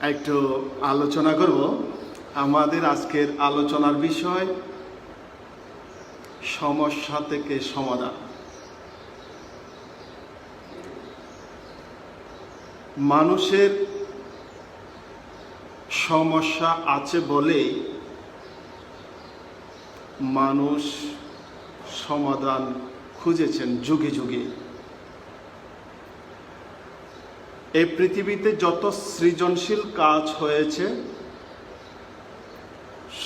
একটু আলোচনা করব। আমাদের আজকের আলোচনার বিষয় সমস্যা থেকে সমাধান। মানুষের সমস্যা আছে বলেই মানুষ সমাধান খুঁজেছেন যুগে যুগে। এই পৃথিবীতে যত সৃজনশীল কাজ হয়েছে,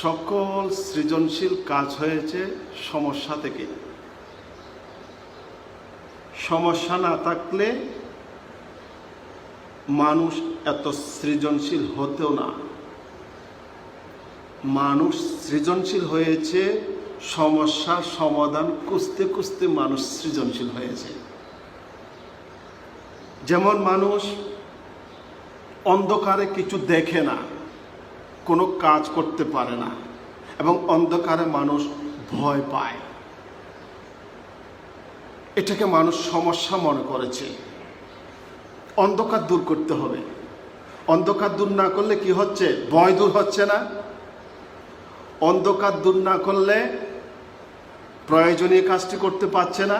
সকল সৃজনশীল কাজ হয়েছে সমস্যা থেকে। সমস্যা না থাকলে মানুষ এত সৃজনশীল হতেও না। মানুষ সৃজনশীল হয়েছে সমস্যার সমাধান খুঁজতে খুঁজতে মানুষ সৃজনশীল হয়েছে। যেমন মানুষ অন্ধকারে কিছু দেখে না, কোনো কাজ করতে পারে না, এবং অন্ধকারে মানুষ ভয় পায়। এটাকে মানুষ সমস্যা মনে করেছে। অন্ধকার দূর করতে হবে। অন্ধকার দূর না করলে কি হচ্ছে? ভয় দূর হচ্ছে না। অন্ধকার দূর না করলে প্রয়োজনীয় কাজটি করতে পারছে না।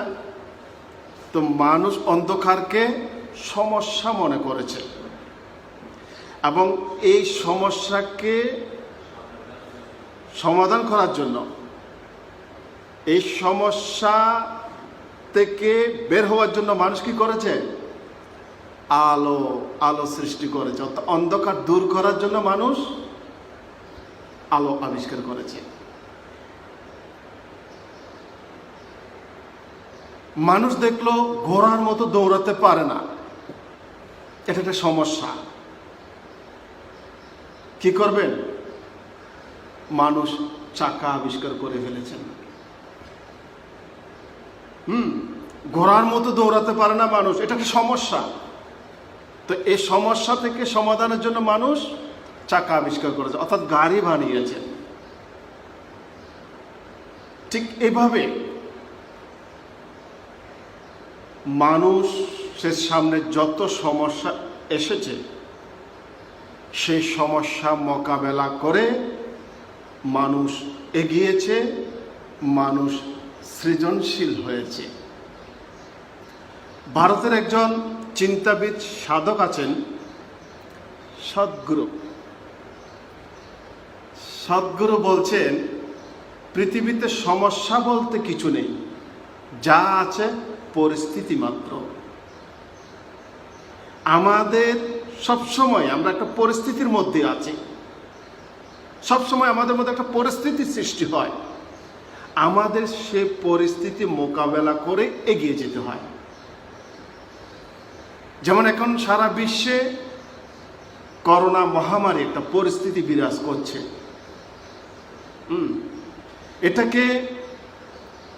তো মানুষ অন্ধকারকে সমস্যা মনে করেছে, এবং এই সমস্যাকে সমাধান করার জন্য, এই সমস্যা থেকে বের হওয়ার জন্য মানুষ কি করেছে? আলো সৃষ্টি করেছে। অর্থাৎ অন্ধকার দূর করার জন্য মানুষ আলো আবিষ্কার করেছে। মানুষ দেখলো ঘোড়ার মতো দৌড়াতে পারে না, এটা একটা সমস্যা। কি করবেন? মানুষ চাকা আবিষ্কার করে ফেলেছেন। ঘোড়ার মতো দৌড়াতে পারে না মানুষ, এটা একটা সমস্যা। তো এই সমস্যা থেকে সমাধানের জন্য মানুষ চাকা আবিষ্কার করেছে, অর্থাৎ গাড়ি বানিয়েছে। ঠিক এভাবে মানুষের সামনে যত সমস্যা এসেছে, সেই সমস্যা মোকাবেলা করে মানুষ এগিয়েছে, মানুষ সৃজনশীল হয়েছে। ভারতের একজন চিন্তাবিদ সাধক আছেন, সদ্গুরু। সদ্গুরু বলছেন, পৃথিবীতে সমস্যা বলতে কিছু নেই, যা আছে পরিস্থিতি মাত্র। আমাদের সবসময় আমরা একটা পরিস্থিতির মধ্যে আছি। সবসময় আমাদের মধ্যে একটা পরিস্থিতির সৃষ্টি হয়, আমাদের সে পরিস্থিতি মোকাবেলা করে এগিয়ে যেতে হয়। যেমন এখন সারা বিশ্বে করোনা মহামারী একটা পরিস্থিতি বিরাজ করছে। এটাকে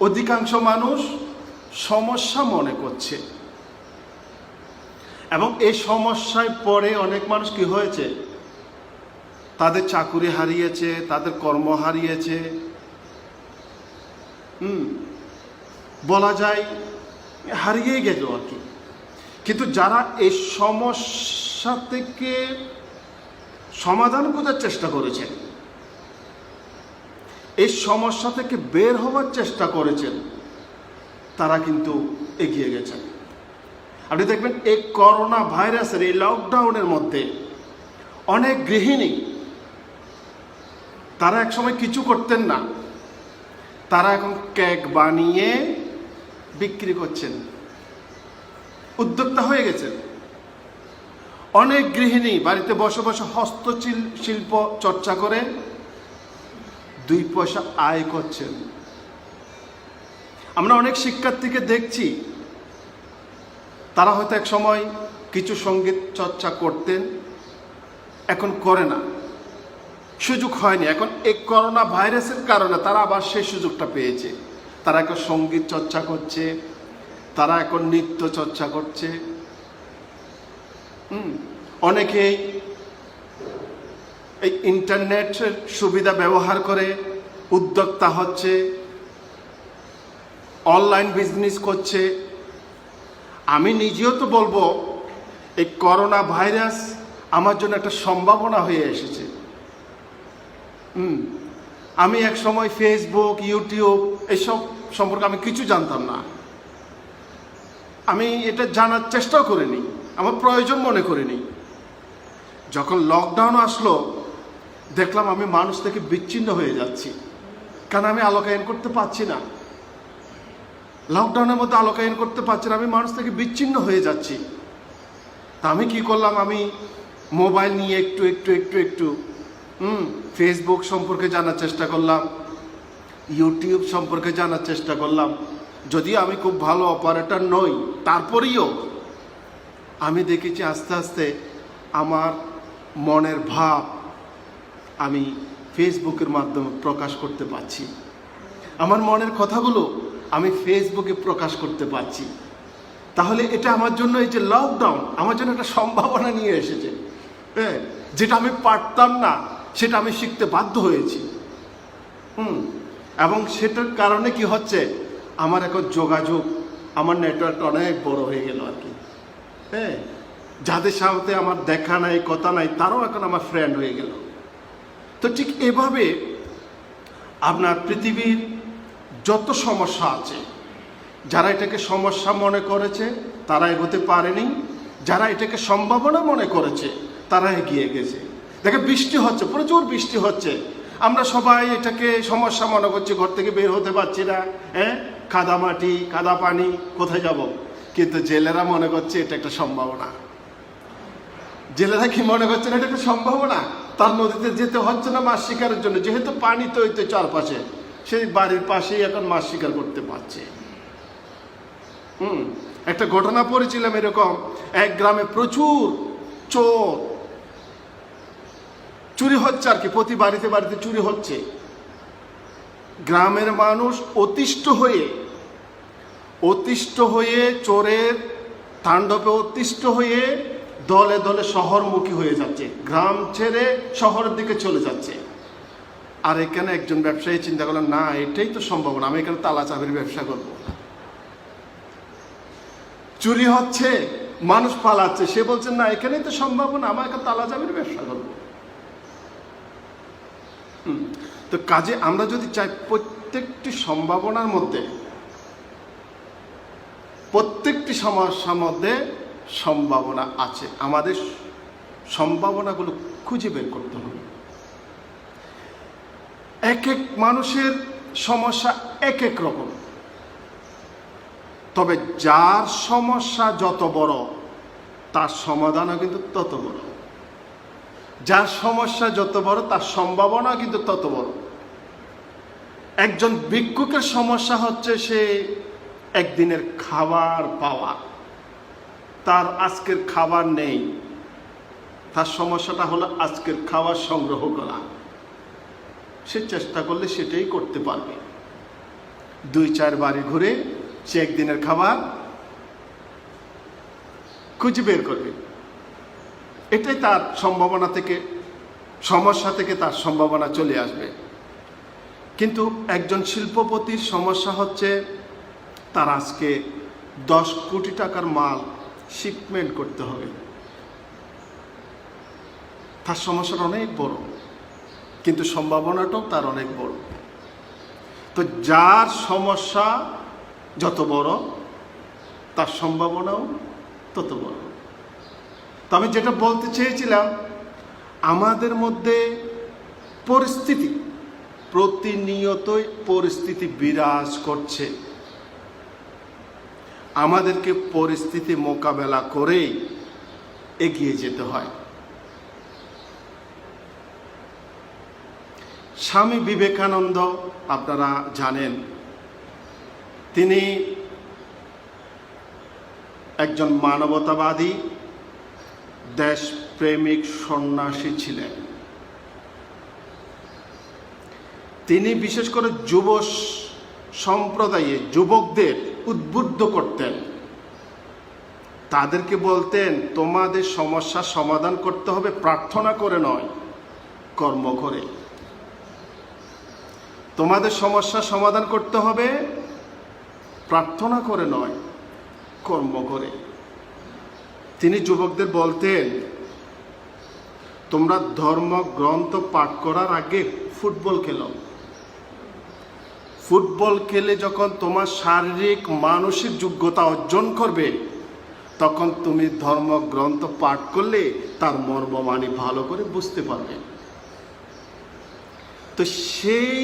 অধিকাংশ মানুষ সমস্যা মনে করছে, এবং এই সমস্যায় পড়ে অনেক মানুষ কি হয়েছে? তাদের চাকুরি হারিয়েছে, তাদের কর্ম হারিয়েছে। বলা যায় হারিয়ে গেল আর কি। কিন্তু যারা এই সমস্যা থেকে সমাধান খোঁজার চেষ্টা করেছেন, এই সমস্যা থেকে বের হওয়ার চেষ্টা করেছেন, তারা কিন্তু এগিয়ে গেছেন। আপনি দেখবেন এই করোনা ভাইরাসের এই লকডাউনের মধ্যে অনেক গৃহিণী, তারা একসময় কিছু করতেন না, তারা এখন কেক বানিয়ে বিক্রি করছেন, উদ্যোক্তা হয়ে গেছেন। অনেক গৃহিণী বাড়িতে বসে বসে হস্তশিল্প চর্চা করে 2 পয়সা আয় করছেন। আমরা অনেক শিক্ষার্থীকে দেখছি, তারা হয়তো এক সময় কিছু সঙ্গীত চর্চা করতেন, এখন করে না, সুযোগ হয়নি। এখন এই করোনা ভাইরাসের কারণে তারা আবার সেই সুযোগটা পেয়েছে। তারা এখন সঙ্গীত চর্চা করছে, তারা এখন নৃত্য চর্চা করছে। অনেকেই এই ইন্টারনেটের সুবিধা ব্যবহার করে উদ্যোক্তা হচ্ছে, অনলাইন বিজনেস করছে। আমি নিজেও তো বলবো, এই করোনা ভাইরাস আমার জন্য একটা সম্ভাবনা হয়ে এসেছে। আমি এক সময় ফেসবুক, ইউটিউব এসব সম্পর্কে আমি কিছু জানতাম না। আমি এটা জানার চেষ্টাও করিনি, আমার প্রয়োজন মনে করিনি। যখন লকডাউন আসলো, দেখলাম আমি মানুষ থেকে বিচ্ছিন্ন হয়ে যাচ্ছি, কারণ আমি আলোকায়ন করতে পারছি না। লকডাউনের মধ্যে আলোকায়ন করতে পারছি না, আমি মানুষ থেকে বিচ্ছিন্ন হয়ে যাচ্ছি। তা আমি কি করলাম, আমি মোবাইল নিয়ে একটু একটু একটু একটু ফেসবুক সম্পর্কে জানার চেষ্টা করলাম, ইউটিউব সম্পর্কে জানার চেষ্টা করলাম। যদিও আমি খুব ভালো অপারেটর নই, তারপরেও আমি দেখেছি আস্তে আস্তে আমার মনের ভাব আমি ফেসবুকের মাধ্যমে প্রকাশ করতে পারছি। আমার মনের কথাগুলো আমি ফেসবুকে প্রকাশ করতে পারছি। তাহলে এটা আমার জন্য, এই যে লকডাউন আমার জন্য একটা সম্ভাবনা নিয়ে এসেছে। হ্যাঁ, যেটা আমি পারতাম না সেটা আমি শিখতে বাধ্য হয়েছি। এবং সেটার কারণে কি হচ্ছে, আমার এখন যোগাযোগ, আমার নেটওয়ার্ক অনেক বড় হয়ে গেল আর কি। হ্যাঁ, যাদের সাথে আমার দেখা নাই, কথা নাই, তারাও এখন আমার ফ্রেন্ড হয়ে গেল। তো ঠিক এভাবে আপনার পৃথিবীর যত সমস্যা আছে, যারা এটাকে সমস্যা মনে করেছে তারা এগোতে পারেনি, যারা এটাকে সম্ভাবনা মনে করেছে তারা এগিয়ে গেছে। দেখে বৃষ্টি হচ্ছে, প্রচুর বৃষ্টি হচ্ছে, আমরা সবাই এটাকে সমস্যা মনে করছি, ঘর থেকে বের হতে পারছি না। হ্যাঁ, কাদা মাটি, কাদা পানি, কোথায় যাব? কিন্তু জেলেরা মনে করছে এটা একটা সম্ভাবনা। জেলেরা কি মনে করছেন এটা একটা সম্ভাবনা? তার নদীতে যেতে হচ্ছে না মাছ শিকারের জন্য, যেহেতু পানি তৈরি চারপাশে, সেই বাড়ির পাশেই এখন মাছ শিকার করতে পারছে। একটা ঘটনা পড়েছিলাম এরকম, এক গ্রামে প্রচুর চোর, চুরি হচ্ছে আর কি, প্রতি বাড়িতে বাড়িতে চুরি হচ্ছে। গ্রামের মানুষ অতিষ্ঠ হয়ে চোরের তাণ্ডবে অতিষ্ঠ হয়ে দলে দলে শহরমুখী হয়ে যাচ্ছে, গ্রাম ছেড়ে শহরের দিকে চলে যাচ্ছে। আর এখানে একজন ব্যবসায়ী চিন্তা করলেন, না এটাই তো সম্ভাবনা, আমি এখানে তালা চাবির ব্যবসা করব। চুরি হচ্ছে, মানুষ পালাচ্ছে, সে বলছেন না এখানেই তো সম্ভাবনা, আমার এখানে তালা চাবির ব্যবসা করবো। তো কাজে আমরা যদি চাই, প্রত্যেকটি সম্ভাবনার মধ্যে, প্রত্যেকটি সমস্যার মধ্যে সম্ভাবনা আছে, আমাদের সম্ভাবনাগুলো খুঁজে বের করতে হবে। এক এক মানুষের সমস্যা এক এক রকম, তবে যার সমস্যা যত বড় তার সমাধানও কিন্তু তত বড়। যার সমস্যা যত বড় তার সম্ভাবনা কিন্তু তত বড়। একজন ভিক্ষুকের সমস্যা হচ্ছে সে একদিনের খাবার পাওয়া, তার আজকের খাবার নেই, তার সমস্যাটা হলো আজকের খাবার সংগ্রহ করা। সে চেষ্টা করলে সেটাই করতে পারবে, 2-4 বাড়ি ঘুরে সে একদিনের খাবার খুঁজে বের করবে। এটাই তার সম্ভাবনা থেকে, সমস্যা থেকে তার সম্ভাবনা চলে আসবে। কিন্তু একজন শিল্পপতির সমস্যা হচ্ছে তার আজকে 10 কোটি টাকার মাল শিপমেন্ট করতে হবে, তার সমস্যাটা অনেক বড়, কিন্তু সম্ভাবনাটাও তার অনেক বড়। তো যার সমস্যা যত বড় তার সম্ভাবনাও তত বড়। তো আমি যেটা বলতে চেয়েছিলাম, আমাদের মধ্যে পরিস্থিতি, প্রতিনিয়তই পরিস্থিতি বিরাজ করছে, আমাদেরকে পরিস্থিতি মোকাবেলা করেই এগিয়ে যেতে হয়। স্বামী বিবেকানন্দ আপনারা জানেন, তিনি একজন মানবতাবাদী, দেশপ্রেমিক সন্ন্যাসী ছিলেন। তিনি বিশেষ করে যুব সম্প্রদায়ে যুবকদের উদ্বুদ্ধ করতেন, তাদেরকে বলতেন তোমাদের সমস্যার সমাধান করতে হবে প্রার্থনা করে নয়, কর্ম করে। তোমাদের সমস্যার সমাধান করতে হবে প্রার্থনা করে নয়, কর্ম করে। তিনি যুবকদের বলতেন তোমরা ধর্মগ্রন্থ পাঠ করার আগে ফুটবল খেলো। ফুটবল খেলে যখন তোমার শারীরিক মানসিক যোগ্যতা অর্জন করবে, তখন তুমি ধর্মগ্রন্থ পাঠ করলে তার মর্মমানি ভালো করে বুঝতে পারবে। তো সেই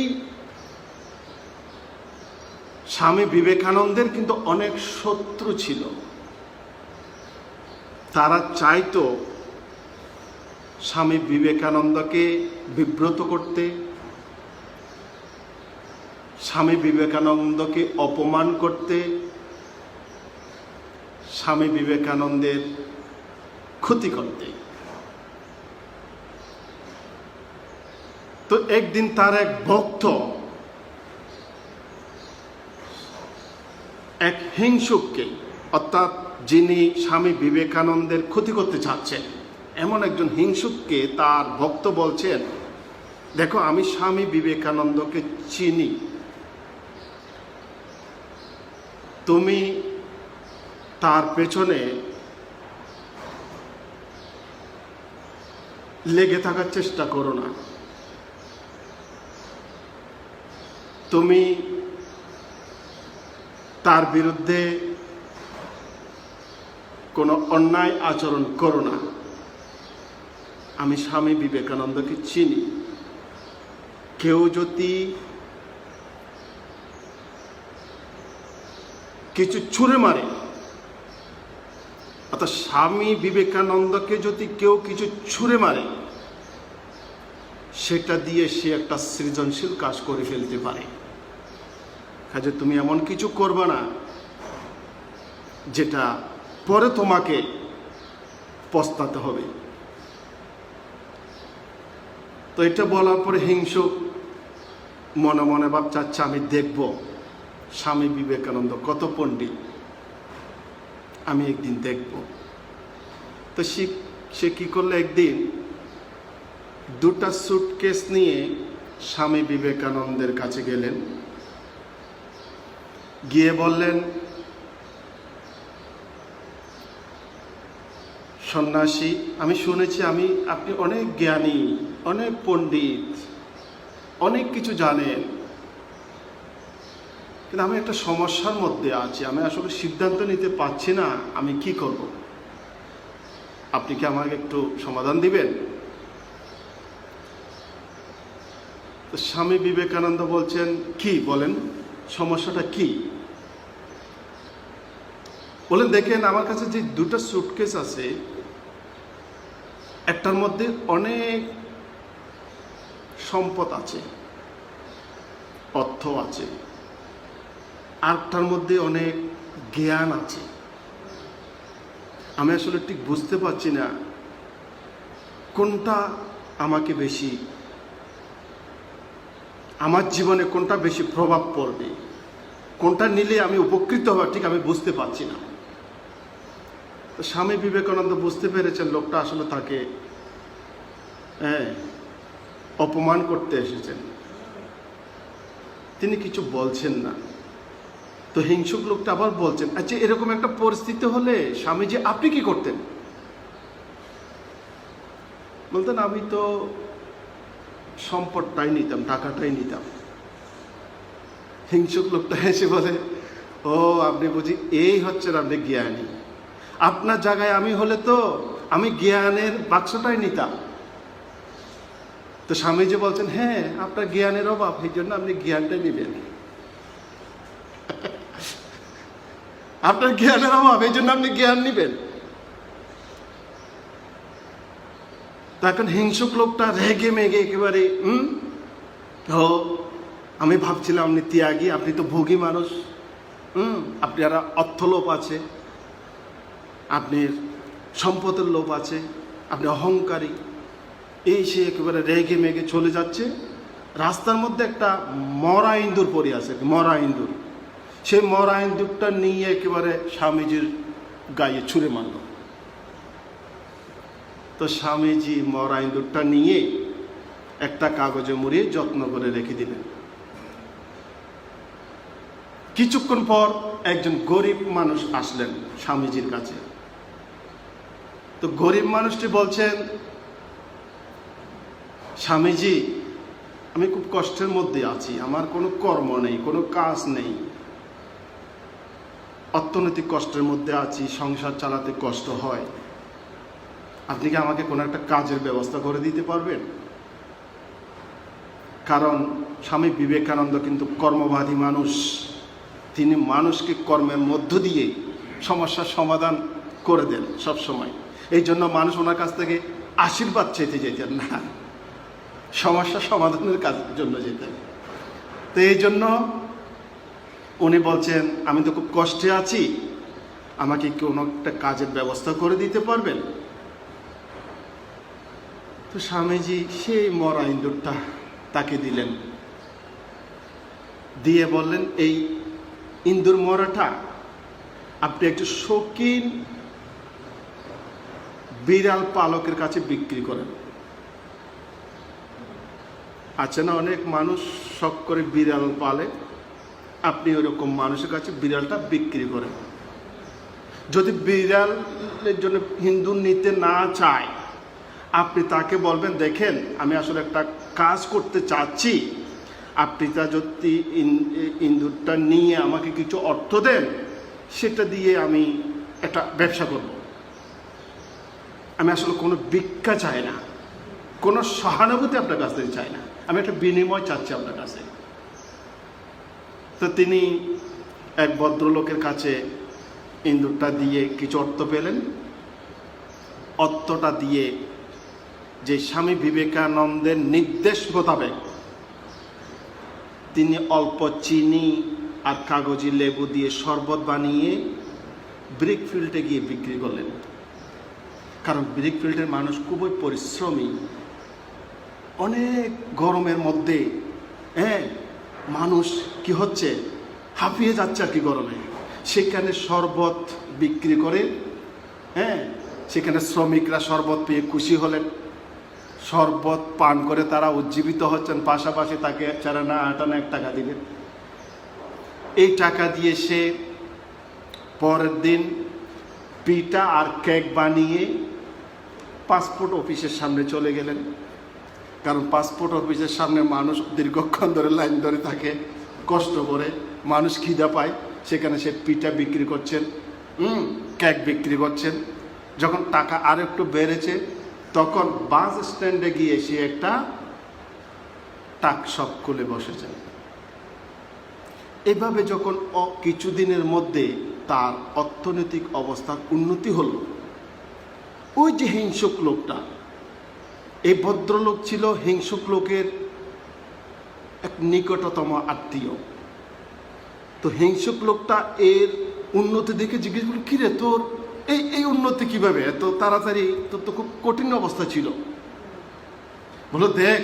স্বামী বিবেকানন্দের কিন্তু অনেক শত্রু ছিল। তারা চাইতো স্বামী বিবেকানন্দকে বিব্রত করতে, স্বামী বিবেকানন্দকে অপমান করতে, স্বামী বিবেকানন্দের ক্ষতি করতে। তো একদিন তার এক ভক্ত এক হিংসুককে, অর্থাৎ যিনি স্বামী বিবেকানন্দের ক্ষতি করতে চাচ্ছেন, এমন একজন হিংসুককে তার ভক্ত বলছেন, দেখো আমি স্বামী বিবেকানন্দকে চিনি, তুমি তার পেছনে লেগে থাকার চেষ্টা করো না। তুমি তার বিরুদ্ধে কোনো অন্যায় আচরণ করো না। আমি স্বামী বিবেকানন্দকে চিনি। কেউ যদি কিছু ছুঁড়ে মারে, অর্থাৎ স্বামী বিবেকানন্দকে যদি কেউ কিছু ছুঁড়ে মারে, সেটা দিয়ে সে একটা সৃজনশীল কাজ করে ফেলতে পারে। কাজে তুমি এমন কিছু করবে না যেটা পরে তোমাকে পস্তাতে হবে। তো এটা বলার পরে হিংসুক মনে মনে ভাবছে, আচ্ছা আমি দেখব স্বামী বিবেকানন্দ কত পণ্ডিত, আমি একদিন দেখব। তো সে কি করলো, একদিন দুটা সুটকেস নিয়ে স্বামী বিবেকানন্দের কাছে গেলেন, গিয়ে বললেন, সন্ন্যাসী, আমি শুনেছি আপনি অনেক জ্ঞানী, অনেক পণ্ডিত, অনেক কিছু জানেন, কিন্তু আমি একটা সমস্যার মধ্যে আছি, আমি আসলে সিদ্ধান্ত নিতে পারছি না আমি কি করব। আপনি কি আমাকে একটু সমাধান দিবেন? তো স্বামী বিবেকানন্দ বলছেন, কি বলেন, সমস্যাটা কি? বলেন, দেখেন আমার কাছে যে দুটো সুটকেস আছে, একটার মধ্যে অনেক সম্পদ আছে, অর্থ আছে, আরেকটার মধ্যে অনেক জ্ঞান আছে। আমি আসলে ঠিক বুঝতে পারছি না কোনটা আমাকে বেশি, আমার জীবনে কোনটা বেশি প্রভাব পড়বে, কোনটা নিলে আমি উপকৃত হব, ঠিক আমি বুঝতে পারছি না। স্বামী বিবেকানন্দ বুঝতে পেরেছেন লোকটা আসলে তাকে অপমান করতে এসেছেন, তিনি কিছু বলছেন না। তো হিংসুক লোকটা আবার বলছেন, আচ্ছা এরকম একটা পরিস্থিতি হলে স্বামীজি আপনি কি করতেন? বলতেন, আমি তো সম্পদটাই নিতাম, টাকাটাই নিতাম। হিংসুক লোকটা এসে বলে, ও আপনি বুঝি এই হচ্ছেন আপনি জ্ঞানী, আপনার জায়গায় আমি হলে তো আমি জ্ঞানের বাক্সটাই নিতাম। তো স্বামীজি বলছেন, হ্যাঁ আপনার জ্ঞানের অভাব, এই জন্য আপনি জ্ঞানটাই নিবেন। আপনার জ্ঞানের অভাব, এই জন্য আপনি জ্ঞান নিবেন। তখন হিংসুক লোকটা রেগে মেগে একেবারে আমি ভাবছিলাম আপনি ত্যাগী, আপনি তো ভোগী মানুষ, আপনার অর্থলোভ আছে, আপনার সম্পদের লোভ আছে, আপনি অহংকারী। এই সে একেবারে রেগে মেগে চলে যাচ্ছে। রাস্তার মধ্যে একটা মরা ইন্দুর পড়ে আছে, মরা ইন্দুর। সেই মরা ইন্দুরটা নিয়ে একেবারে স্বামীজির গায়ে ছুঁড়ে মারল। তো স্বামীজি মরা ইন্দুরটা নিয়ে একটা কাগজে মুড়িয়ে যত্ন করে রেখে দিলেন। কিছুক্ষণ পর একজন গরিব মানুষ আসলেন স্বামীজির কাছে। তো গরিব মানুষটি বলছেন, স্বামীজি, আমি খুব কষ্টের মধ্যে আছি, আমার কোনো কর্ম নেই, কোনো কাজ নেই, অর্থনৈতিক কষ্টের মধ্যে আছি, সংসার চালাতে কষ্ট হয়, আপনি কি আমাকে কোনো একটা কাজের ব্যবস্থা করে দিতে পারবেন? কারণ স্বামী বিবেকানন্দ কিন্তু কর্মবাদী মানুষ, তিনি মানুষকে কর্মের মধ্য দিয়ে সমস্যার সমাধান করে দেন সব সময়। এই জন্য মানুষ ওনার কাছ থেকে আশীর্বাদ চাইতে যেতেন না, সমস্যা সমাধানের কাজের জন্য যেতেন। তো এই জন্য উনি বলছেন, আমি তো খুব কষ্টে আছি, আমাকে কোনো একটা কাজের ব্যবস্থা করে দিতে পারবেন? তো স্বামীজি সেই মরা ইঁদুরটা তাকে দিলেন, দিয়ে বললেন, এই ইঁদুর মরাটা আপনি একটু শৌখিন বিড়াল পালকের কাছে বিক্রি করেন। আছে না অনেক মানুষ শখ করে বিড়াল পালে, আপনি ওরকম মানুষের কাছে বিড়ালটা বিক্রি করেন। যদি বিড়ালের জন্য হিন্দু নিতে না চায়, আপনি তাকে বলবেন, দেখেন আমি আসলে একটা কাজ করতে চাচ্ছি, আপনি তা যদি ইঁদুরটা নিয়ে আমাকে কিছু অর্থ দেন, সেটা দিয়ে আমি একটা ব্যবসা করব। আমি আসলে কোনো ভিক্ষা চাই না, কোনো সহানুভূতি আপনার কাছ থেকে চাই না, আমি একটা বিনিময় চাচ্ছি আপনার কাছে। তো তিনি এক ভদ্রলোকের কাছে ইঁদুরটা দিয়ে কিছু অর্থ পেলেন। অর্থটা দিয়ে যে স্বামী বিবেকানন্দের নির্দেশ মোতাবেক তিনি অল্প চিনি আর কাগজি লেবু দিয়ে শরবত বানিয়ে ব্রিকফিল্ডে গিয়ে বিক্রি করলেন। কারণ ব্রিকফিল্ডের মানুষ খুবই পরিশ্রমী, অনেক গরমের মধ্যে মানুষ কি হচ্ছে, হাঁপিয়ে যাচ্ছে আর কি গরমে, সেখানে শরবত বিক্রি করে, সেখানে শ্রমিকরা শরবত পেয়ে খুশি হলেন, শরবত পান করে তারা উজ্জীবিত হচ্ছেন, পাশাপাশি তাকে 4 টাকা দিলেন। এই টাকা দিয়ে সে পরের দিন পিঠা আর কেক বানিয়ে পাসপোর্ট অফিসের সামনে চলে গেলেন। কারণ পাসপোর্ট অফিসের সামনে মানুষ দীর্ঘক্ষণ ধরে লাইন ধরে থাকে, কষ্ট করে, মানুষ খিদা পায়, সেখানে সে পিঠা বিক্রি করছেন, কেক বিক্রি করছেন। যখন টাকা আর একটু বেড়েছে, তখন বাস স্ট্যান্ডে গিয়ে সে একটা টাকশপ খুলে বসেছেন। এভাবে যখন কিছুদিনের মধ্যে তার অর্থনৈতিক অবস্থার উন্নতি হলো, ওই যে হিংসুক লোকটা, এই ভদ্রলোক ছিল হিংসুক লোকের এক নিকটতম আত্মীয়। তো হিংসুক লোকটা এর উন্নতি দেখে জিজ্ঞেস করল, কিরে তোর এই উন্নতি কিভাবে এত তাড়াতাড়ি, তোর তো খুব কঠিন অবস্থা ছিল। বলো, দেখ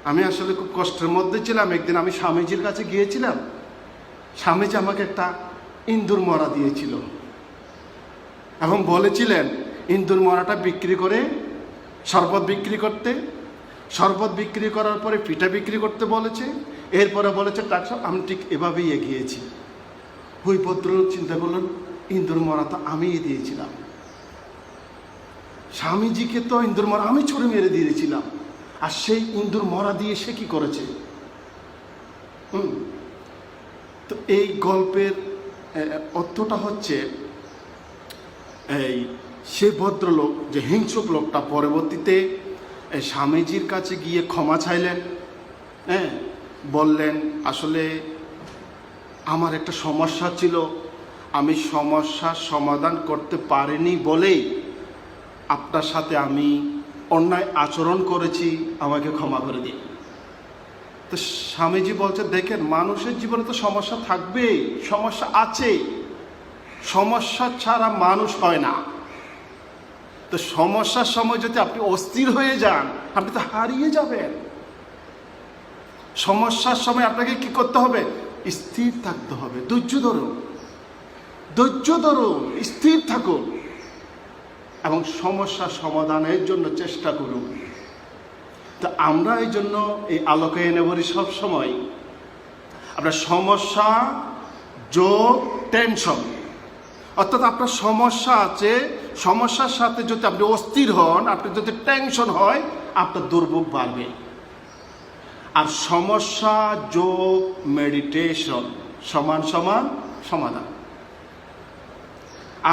আমি আসলে খুব কষ্টের মধ্যে ছিলাম, একদিন আমি স্বামীজির কাছে গিয়েছিলাম, স্বামীজি আমাকে একটা ইঁদুর মরা দিয়েছিল এবং বলেছিলেন ইঁদুর মরাটা বিক্রি করে শরবত বিক্রি করতে, শরবত বিক্রি করার পরে পিঠা বিক্রি করতে বলেছে, এরপরে বলেছে টাকা। আমি ঠিক এভাবেই এগিয়েছি। ওই ভদ্রলোক চিন্তা করলেন, ইঁদুর মরা তো আমিই দিয়েছিলাম, স্বামীজিকে তো ইঁদুর মরা আমি ছুঁড়ে মেরে দিয়েছিলাম, আর সেই ইঁদুর মরা দিয়ে সে কি করেছে। তো এই গল্পের অর্থটা হচ্ছে, এই সে ভদ্রলোক যে হিংসুক লোকটা পরবর্তীতে স্বামীজির কাছে গিয়ে ক্ষমা চাইলেন, বললেন আসলে আমার একটা সমস্যা ছিল, আমি সমস্যার সমাধান করতে পারিনি বলেই আপনার সাথে আমি অন্যায় আচরণ করেছি, আমাকে ক্ষমা করে দিন। তো স্বামীজি বলছে, দেখেন মানুষের জীবনে তো সমস্যা থাকবেই, সমস্যা আছে, সমস্যা ছাড়া মানুষ হয় না। তো সমস্যার সময় যদি আপনি অস্থির হয়ে যান, আপনি তো হারিয়ে যাবেন। সমস্যার সময় আপনাকে কি করতে হবে? স্থির থাকতে হবে, ধৈর্য ধরুন, স্থির থাকুন এবং সমস্যার সমাধানের জন্য চেষ্টা করুন। তো আমরা এই জন্য এই আলোকে এনে বলি সবসময়, আপনার সমস্যা যোগ টেনশন, অর্থাৎ আপনার সমস্যা আছে, সমস্যার সাথে যদি আপনি অস্থির হন, আপনি যদি টেনশন হয়, আপনার দুর্ভোগ বাড়বে। আর সমস্যা যোগ মেডিটেশন সমান সমান সমাধান।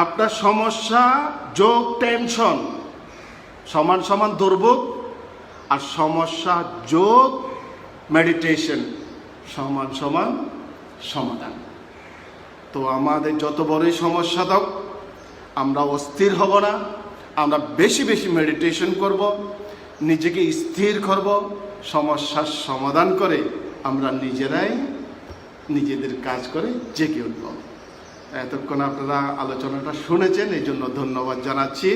আপনার সমস্যা যোগ টেনশন সমান সমান দুর্ভোগ, আর সমস্যা যোগ মেডিটেশন সমান সমান সমাধান। তো আমাদের যত বড়ই সমস্যা হোক, আমরা অস্থির হব না, আমরা বেশি বেশি মেডিটেশন করব, নিজেকে স্থির করব, সমস্যার সমাধান করে আমরা নিজেরাই নিজেদের কাজ করে জেগে উঠব। এতক্ষণ আপনারা আলোচনাটা শুনেছেন, এই জন্য ধন্যবাদ জানাচ্ছি।